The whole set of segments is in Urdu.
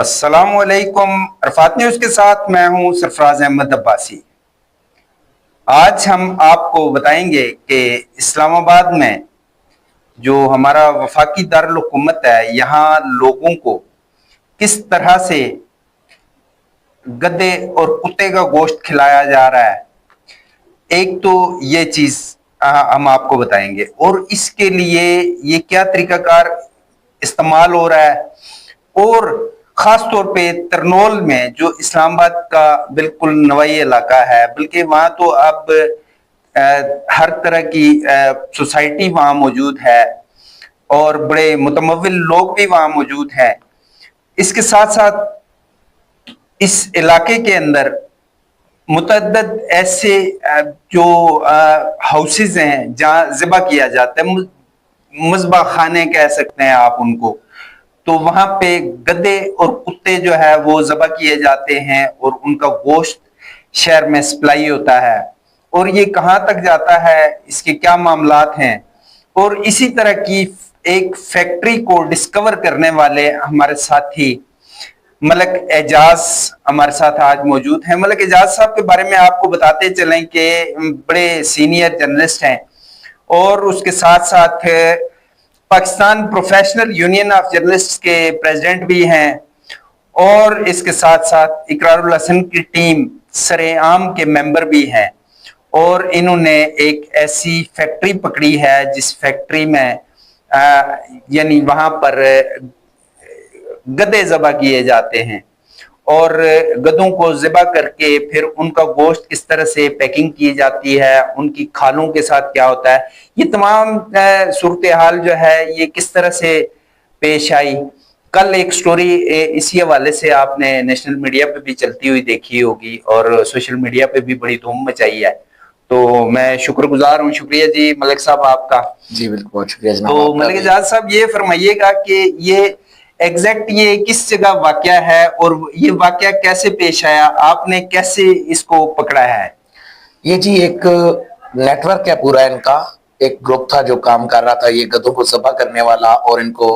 السلام علیکم، عرفات نیوز کے ساتھ میں ہوں سرفراز احمد عباسی۔ آج ہم آپ کو بتائیں گے کہ اسلام آباد میں جو ہمارا وفاقی دارالحکومت ہے، یہاں لوگوں کو کس طرح سے گدے اور کتے کا گوشت کھلایا جا رہا ہے۔ ایک تو یہ چیز ہم آپ کو بتائیں گے، اور اس کے لیے یہ کیا طریقہ کار استعمال ہو رہا ہے، اور خاص طور پہ ترنول میں جو اسلام آباد کا بالکل نوائی علاقہ ہے، بلکہ وہاں تو اب ہر طرح کی سوسائٹی وہاں موجود ہے اور بڑے متمول لوگ بھی وہاں موجود ہیں۔ اس کے ساتھ ساتھ اس علاقے کے اندر متعدد ایسے جو ہاؤسز ہیں جہاں ذبح کیا جاتا ہے، مذبح خانے کہہ سکتے ہیں آپ ان کو، تو وہاں پہ گدے اور کتے جو ہے وہ ذبح کیے جاتے ہیں اور ان کا گوشت شہر میں سپلائی ہوتا ہے۔ اور یہ کہاں تک جاتا ہے، اس کے کیا معاملات ہیں، اور اسی طرح کی ایک فیکٹری کو ڈسکور کرنے والے ہمارے ساتھی ملک اعجاز ہمارے ساتھ آج موجود ہیں۔ ملک اعجاز صاحب کے بارے میں آپ کو بتاتے چلیں کہ بڑے سینئر جرنلسٹ ہیں، اور اس کے ساتھ ساتھ Pakistan professional union of journalist کے پریزیڈنٹ بھی ہیں، اور اس کے ساتھ ساتھ اقرار الحسن کی ٹیم سر عام کے ممبر بھی ہیں، اور انہوں نے ایک ایسی فیکٹری پکڑی ہے جس فیکٹری میں یعنی وہاں پر گدے ذبح کیے جاتے ہیں، اور گدوں کو ذبح کر کے پھر ان کا گوشت کس طرح سے پیکنگ کی جاتی ہے، ان کی کھالوں کے ساتھ کیا ہوتا ہے، یہ تمام صورتحال جو ہے یہ کس طرح سے پیش آئی۔ کل ایک سٹوری اسی حوالے سے آپ نے نیشنل میڈیا پہ بھی چلتی ہوئی دیکھی ہوگی اور سوشل میڈیا پہ بھی بڑی دھوم مچائی ہے، تو میں شکر گزار ہوں۔ شکریہ جی ملک صاحب آپ کا۔ جی بالکل، بہت شکریہ جناب۔ تو ملک اعجاز صاحب یہ فرمائیے گا کہ یہ ایگزیکٹ یہ کس جگہ واقعہ ہے، اور یہ واقعہ کیسے پیش آیا، آپ نے کیسے اس کو پکڑا ہے؟ یہ جی ایک نیٹ ورک ہے پورا، ان کا ایک گروپ تھا جو کام کر رہا تھا یہ گدوں کو ذبح کرنے والا، اور ان کو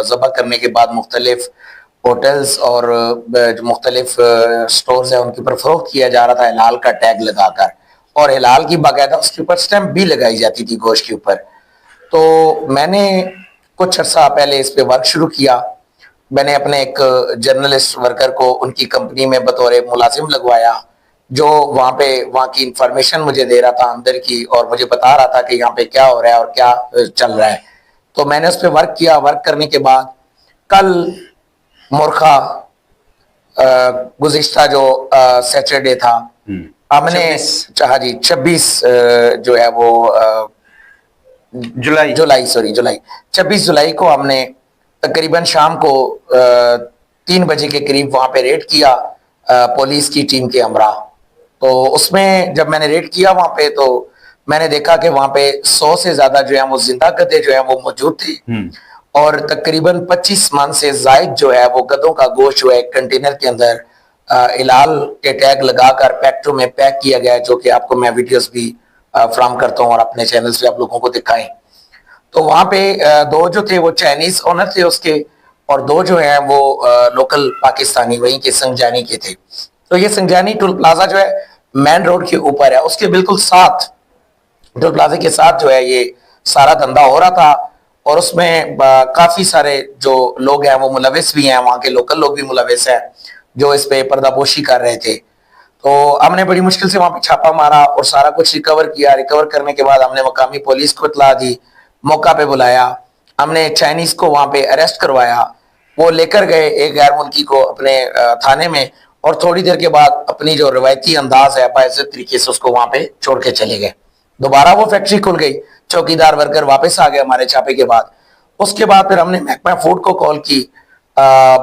ذبح کرنے کے بعد مختلف ہوٹلز اور جو مختلف سٹورز ہیں ان کے اوپر فروخت کیا جا رہا تھا حلال کا ٹیگ لگا کر، اور حلال کی باقاعدہ اس کے اوپر سٹیمپ بھی لگائی جاتی تھی گوشت کے اوپر۔ تو میں نے کچھ عرصہ پہلے اس پہ ورک شروع کیا۔ میں نے اپنے ایک جرنلسٹ ورکر کو ان کی کمپنی میں بطور ملازم لگوایا، جو وہاں کی انفارمیشن مجھے دے رہا تھا اندر کی، اور مجھے بتا رہا تھا کہ یہاں پہ کیا ہو رہا ہے اور کیا چل رہا ہے۔ تو میں نے اس پہ ورک کیا۔ ورک کرنے کے بعد کل مورخہ گزشتہ جو سیٹرڈے تھا، ہم نے 26 جو ہے وہ جولائی 26 جولائی کو ہم نے تقریباً شام کو 3 بجے کے قریب وہاں پہ ریڈ کیا پولیس کی ٹیم کے ہمراہ۔ تو اس میں جب میں نے ریڈ کیا وہاں پہ، تو میں نے دیکھا کہ وہاں پہ 100 سے زیادہ جو ہے وہ زندہ گدے جو ہیں وہ موجود تھے، اور تقریباً 25 من سے زائد جو ہے وہ گدوں کا گوشت جو ہے ایک کنٹینر کے اندر حلال کے ٹیگ لگا کر پیکٹوں میں پیک کیا گیا ہے، جو کہ آپ کو میں ویڈیوز بھی فراہم کرتا ہوں اور اپنے چینلز پہ آپ لوگوں کو دکھائیں۔ تو وہاں پہ 2 جو تھے وہ چائنیز اونر تھے اس کے، اور 2 جو ہیں وہ لوکل پاکستانی وہیں کے سنگجانی کے تھے۔ تو یہ سنگجانی ٹول پلازا جو ہے مین روڈ کے اوپر ہے، اس کے بالکل ساتھ ٹول پلازے کے ساتھ جو ہے یہ سارا دھندا ہو رہا تھا، اور اس میں کافی سارے جو لوگ ہیں وہ ملوث بھی ہیں، وہاں کے لوکل لوگ بھی ملوث ہیں جو اس پہ پردہ پوشی کر رہے تھے۔ تو ہم نے بڑی مشکل سے وہاں پہ چھاپا مارا اور سارا کچھ ریکور کیا۔ ریکور کرنے کے بعد ہم نے مقامی پولیس کو اطلاع دی، موقع پہ بلایا، ہم نے چائنیز کو وہاں پہ اریسٹ کروایا، وہ لے کر گئے ایک غیر ملکی کو اپنے تھانے میں، اور تھوڑی دیر کے بعد اپنی جو روایتی انداز ہے باعزت طریقے سے اس کو وہاں پہ چھوڑ کے چلے گئے۔ دوبارہ وہ فیکٹری کھل گئی، چوکیدار ورکر واپس آ گئے ہمارے چھاپے کے بعد۔ اس کے بعد پھر ہم نے محکمہ فوڈ کو کال کی،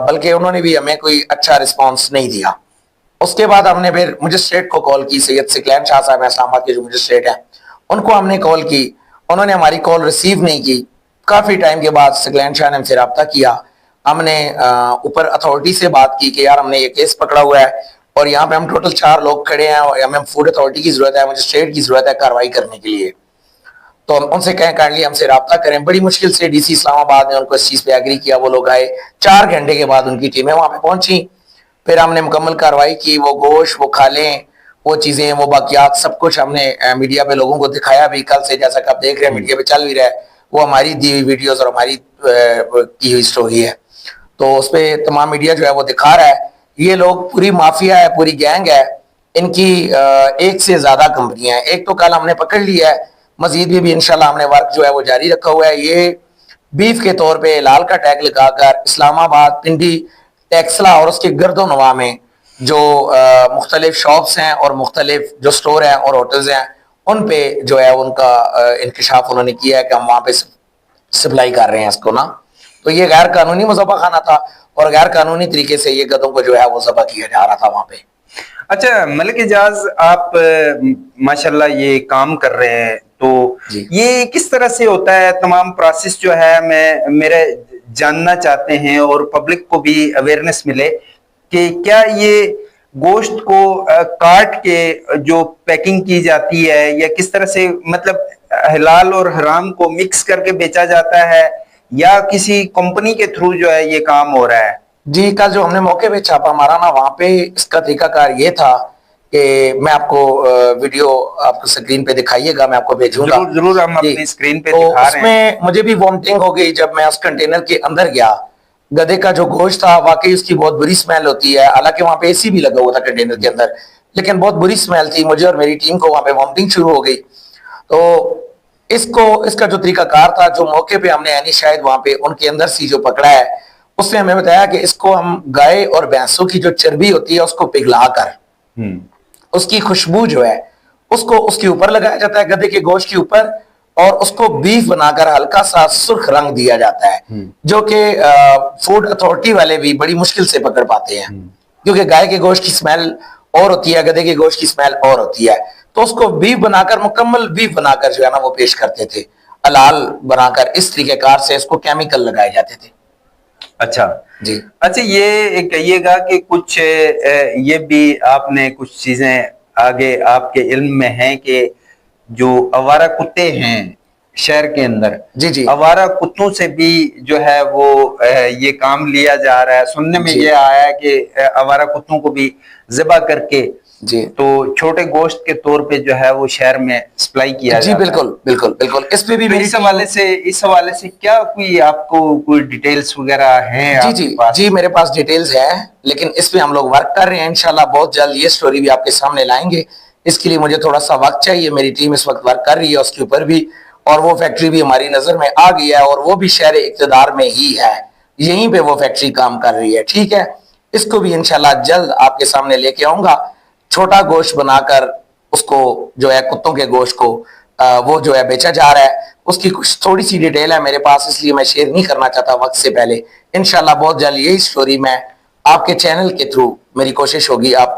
بلکہ انہوں نے بھی ہمیں کوئی اچھا رسپانس نہیں دیا۔ اس کے بعد ہم نے پھر مجسٹریٹ کو کال کی، سید ثقلین شاہ صاحب اسلام آباد کے جو مجسٹریٹ ہیں ان کو ہم نے کال کی، انہوں نے ہماری کال ریسیو نہیں کی۔ کافی ٹائم کے بعد ثقلین شاہ نے ہم سے رابطہ کیا، ہم نے اوپر اتھارٹی سے بات کی کہ یار ہم نے یہ کیس پکڑا ہوا ہے، اور یہاں پہ ہم ٹوٹل 4 لوگ کھڑے ہیں، اور ہمیں فوڈ اتھارٹی کی ضرورت ہے، مجسٹریٹ کی ضرورت ہے کارروائی کرنے کے لیے۔ تو ہم ان سے کہیں کائنڈلی ہم سے رابطہ کریں. بڑی مشکل سے ڈی سی اسلام آباد نے ان کو اس چیز پہ ایگری کیا. وہ لوگ آئے, 4 گھنٹے کے بعد ان کی ٹیمیں وہاں پہ پہنچی. پھر ہم نے مکمل کارروائی کی. وہ گوشت, وہ کھالیں, وہ چیزیں, وہ باقیات سب کچھ ہم نے میڈیا پہ لوگوں کو دکھایا بھی. کل سے جیسا کہ آپ دیکھ رہے ہیں میڈیا پہ چل بھی رہا ہے, وہ ہماری دی ہوئی ویڈیوز اور ہماری کی ہوئی سٹوری ہے. تو اس پہ تمام میڈیا جو ہے وہ دکھا رہا ہے. یہ لوگ پوری مافیا ہے, پوری گینگ ہے. ان کی ایک سے زیادہ کمپنیاں ہیں. ایک تو کل ہم نے پکڑ لیا ہے, مزید بھی انشاءاللہ ہم نے ورک جو ہے وہ جاری رکھا ہوا ہے. یہ بیف کے طور پہ لال کا ٹیگ لگا کر اسلام آباد, پنڈی, ٹیکسلا اور اس کے گرد و نواح میں جو مختلف شاپس ہیں اور مختلف جو سٹور ہیں اور ہوٹلز ہیں, ان پہ جو ہے ان کا انکشاف انہوں نے کیا ہے کہ ہم وہاں پہ سپلائی کر رہے ہیں اس کو نا. تو یہ غیر قانونی مذبح خانہ تھا اور غیر قانونی طریقے سے یہ گدوں کو جو ہے وہ ذبح کیا جا رہا تھا وہاں پہ. اچھا ملک اعجاز, آپ ماشاءاللہ یہ کام کر رہے ہیں, تو یہ کس طرح سے ہوتا ہے تمام پروسیس جو ہے, میرے جاننا چاہتے ہیں اور پبلک کو بھی اویئرنیس ملے کہ کیا یہ گوشت کو کاٹ کے جو پیکنگ کی جاتی ہے یا کس طرح سے, مطلب حلال اور حرام کو مکس کر کے بیچا جاتا ہے یا کسی کمپنی کے تھرو جو ہے یہ کام ہو رہا ہے؟ جی, کل جو ہم نے موقع پہ چھاپا مارا نا, وہاں پہ اس کا طریقہ کار یہ تھا کہ میں آپ کو ویڈیو آپ کو سکرین پہ دکھائیے گا, میں آپ کو بھیجوں گا. ضرور ہم اپنی سکرین پہ تو دکھا اس رہے ہیں. میں مجھے بھی وامٹنگ ہو گئی جب میں اس کنٹینر کے اندر گیا. گدے کا جو گوشت تھا واقعی اس کی بہت بری سمیل ہوتی ہے, حالانکہ وہاں پہ اے سی بھی لگا ہوا تھا کنٹینر کے اندر, لیکن بہت بری سمیل تھی. مجھے اور میری ٹیم کو وہاں پہ وامٹنگ شروع ہو گئی. تو اس کا جو طریقہ کار تھا, جو موقع پہ ہم نے یعنی شاید وہاں پہ ان کے اندر سی جو پکڑا ہے, اس نے ہمیں بتایا کہ اس کو ہم گائے اور بھینسوں کی جو چربی ہوتی ہے اس کو پگھلا کر اس کی خوشبو جو ہے اس کو اس کے اوپر لگایا جاتا ہے, گدے کے گوشت کے اوپر, اور اس کو بیف بنا کر ہلکا سا سرخ رنگ دیا جاتا ہے, جو کہ فوڈ اتھارٹی والے بھی بڑی مشکل سے پکڑ پاتے ہیں, کیونکہ گائے کے گوشت کی سمیل اور ہوتی ہے, گدے کے گوشت کی سمیل اور ہوتی ہے. تو اس کو بیف بنا کر, مکمل بیف بنا کر جو ہے نا وہ پیش کرتے تھے, حلال بنا کر. اس طریقہ کار سے اس کو کیمیکل لگائے جاتے تھے. اچھا جی, اچھا, یہ کہیے گا کہ کچھ یہ بھی آپ نے کچھ چیزیں آگے آپ کے علم میں ہیں کہ جو آوارہ کتے ہیں شہر کے اندر, جی, آوارہ کتوں سے بھی جو ہے وہ یہ کام لیا جا رہا ہے. سننے میں یہ آیا ہے کہ آوارہ کتوں کو بھی ذبح کر کے تو چھوٹے گوشت کے طور پہ جو ہے وہ شہر میں سپلائی کیا جاتا ہے. بالکل بالکل بالکل. اس پہ بھی اس حوالے سے کیا کوئی آپ کو کوئی ڈیٹیلز وغیرہ ہیں؟ جی میرے پاس ڈیٹیلز ہے, لیکن اس پہ ہم لوگ ورک کر رہے ہیں. انشاءاللہ بہت جلد یہ سٹوری بھی آپ کے سامنے لائیں گے. اس کے لیے مجھے تھوڑا سا وقت چاہیے. میری ٹیم اس وقت ورک کر رہی ہے اس کے اوپر بھی, اور وہ فیکٹری بھی ہماری نظر میں آ گئی ہے, اور وہ بھی شہر اقتدار میں ہی ہے, یہیں پہ وہ فیکٹری کام کر رہی ہے. ٹھیک ہے, اس کو بھی انشاءاللہ جلد آپ کے سامنے لے کے آؤں گا. چھوٹا گوشت بنا کر اس کو جو ہے کتوں کے گوشت کو وہ جو ہے بیچا جا رہا ہے. اس کی کچھ تھوڑی سی ڈیٹیل ہے میرے پاس, اس لیے میں شیئر نہیں کرنا چاہتا وقت سے پہلے. انشاءاللہ بہت جلد یہی سٹوری میں آپ کے چینل کے تھرو, میری کوشش ہوگی آپ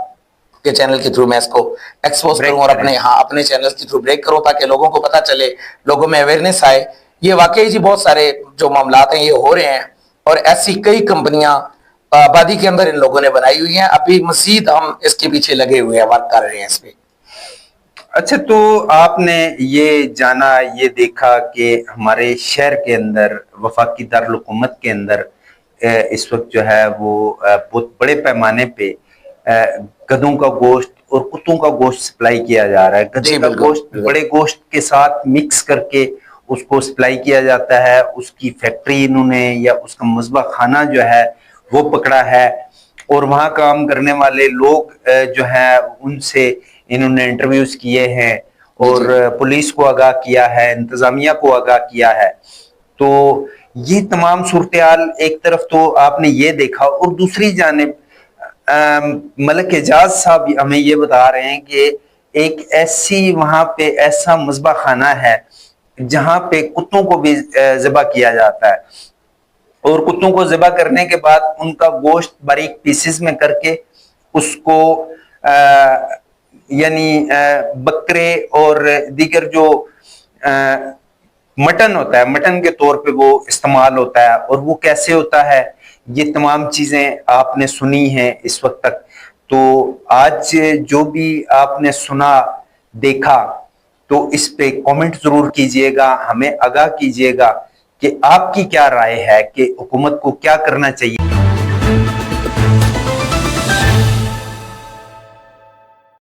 کے چینل کے تھرو میں اس کو ایکسپوز کروں اور اپنے چینل کے تھرو بریک کروں, تاکہ لوگوں کو پتہ چلے, لوگوں میں اویئرنیس آئے. یہ واقعی جی بہت سارے جو معاملات ہیں یہ ہو رہے ہیں, اور ایسی کئی کمپنیاں آبادی کے اندر ان لوگوں نے بنائی ہوئی ہیں. ابھی مزید ہم اس کے پیچھے لگے ہوئے ہیں, ورک کر رہے ہیں اس پہ. اچھا, تو آپ نے یہ جانا, یہ دیکھا کہ ہمارے شہر کے اندر, وفاقی دارالحکومت کے اندر اس وقت جو ہے وہ بہت بڑے پیمانے پہ گدوں کا گوشت اور کتوں کا گوشت سپلائی کیا جا رہا ہے. گدے کا گوشت بڑے گوشت کے ساتھ مکس کر کے اس کو سپلائی کیا جاتا ہے. اس کی فیکٹری انہوں نے یا اس کا مذبح خانہ جو ہے وہ پکڑا ہے, اور وہاں کام کرنے والے لوگ جو ہیں ان سے انہوں نے انٹرویوز کیے ہیں, اور پولیس کو آگاہ کیا ہے, انتظامیہ کو آگاہ کیا ہے. تو یہ تمام صورتحال ایک طرف تو آپ نے یہ دیکھا, اور دوسری جانب ملک اعجاز صاحب ہمیں یہ بتا رہے ہیں کہ ایک ایسی وہاں پہ ایسا مذبح خانہ ہے جہاں پہ کتوں کو بھی ذبح کیا جاتا ہے, اور کتوں کو ذبح کرنے کے بعد ان کا گوشت باریک پیسز میں کر کے اس کو یعنی بکرے اور دیگر جو مٹن ہوتا ہے, مٹن کے طور پہ وہ استعمال ہوتا ہے. اور وہ کیسے ہوتا ہے, یہ تمام چیزیں آپ نے سنی ہیں اس وقت تک. تو آج جو بھی آپ نے سنا دیکھا, تو اس پہ کامنٹ ضرور کیجئے گا, ہمیں آگاہ کیجئے گا کہ آپ کی کیا رائے ہے کہ حکومت کو کیا کرنا چاہیے.